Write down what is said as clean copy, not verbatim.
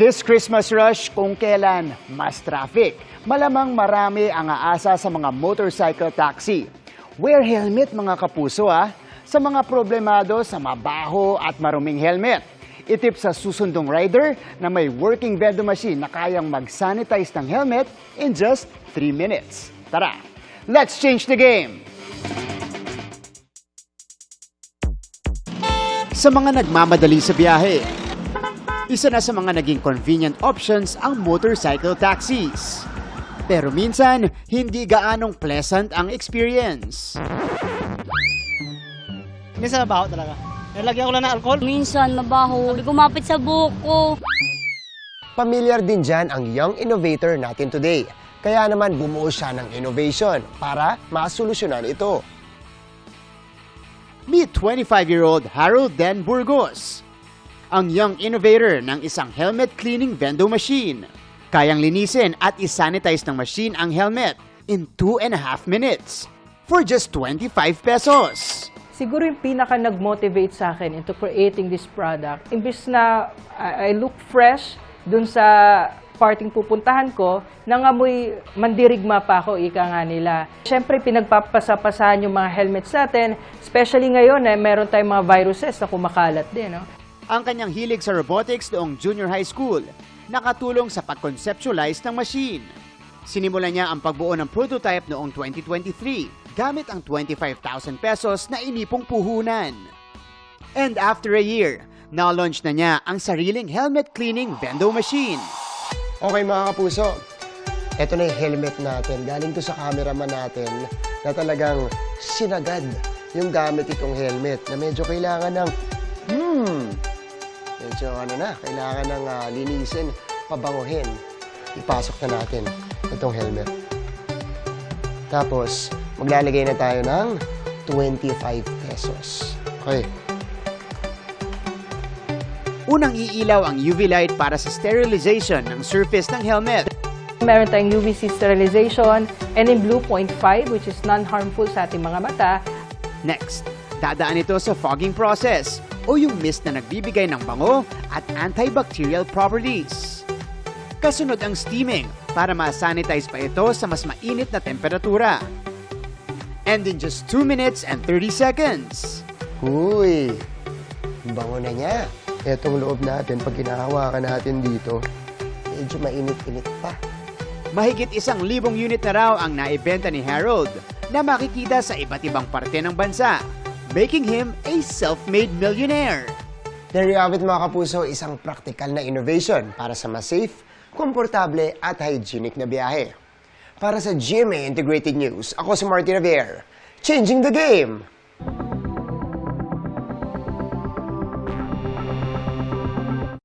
This Christmas rush, kung kailan mas traffic, malamang marami ang aasa sa mga motorcycle taxi. Wear helmet mga kapuso sa mga problemado sa mabaho at maruming helmet. Itip sa susundong rider na may working vending machine na kayang mag-sanitize ng helmet in just 3 minutes. Tara, let's change the game! Sa mga nagmamadali sa biyahe, isa na sa mga naging convenient options ang motorcycle taxis. Pero minsan, hindi gaanong pleasant ang experience. Minsan mabaho talaga. Nalagyan ko lang ng alcohol. Minsan mabaho, gumapit sa buhok ko. Pamilyar din dyan ang young innovator natin today. Kaya naman bumuo siya ng innovation para masolusyonan ito. Meet 25-year-old Harold Den Burgos, ang young innovator ng isang helmet cleaning vending machine. Kayang linisin at isanitize ng machine ang helmet in 2.5 minutes for just 25 pesos. Siguro yung pinaka nag-motivate sa akin into creating this product, imbis na I look fresh dun sa parting pupuntahan ko, nangamoy mandirigma pa ako, ika nga nila. Siyempre, pinagpapasapasahan yung mga helmets natin, especially ngayon meron tayong mga viruses na kumakalat din. No? Ang kanyang hilig sa robotics noong junior high school, nakatulong sa pag-conceptualize ng machine. Sinimulan niya ang pagbuo ng prototype noong 2023 gamit ang 25,000 pesos na inipong puhunan. And after a year, na-launch na niya ang sariling helmet cleaning vending machine. Okay mga kapuso, eto na yung helmet natin. Galing to sa cameraman natin na talagang sinagad yung gamit itong helmet na medyo kailangan ng kailangan ng linisin, pabanguhin. Ipasok na natin itong helmet. Tapos, maglalagay na tayo ng 25 pesos. Okay. Unang iilaw ang UV light para sa sterilization ng surface ng helmet. Meron tayong UVC sterilization and in blue 0.5 which is non-harmful sa ating mga mata. Next, dadaan ito sa fogging process o yung mist na nagbibigay ng bango at antibacterial properties. Kasunod ang steaming para ma-sanitize pa ito sa mas mainit na temperatura. And in just 2 minutes and 30 seconds. Uy, bango na niya. Etong loob natin, pag hinahawakan natin dito, medyo mainit-init pa. Mahigit 1,000 unit na raw ang naibenta ni Harold na makikita sa iba't ibang parte ng bansa, making him a self-made millionaire. There you have it mga kapuso, isang practical na innovation para sa mas safe, komportable at hygienic na biyahe. Para sa GMA Integrated News, ako si Martin Javier, changing the game!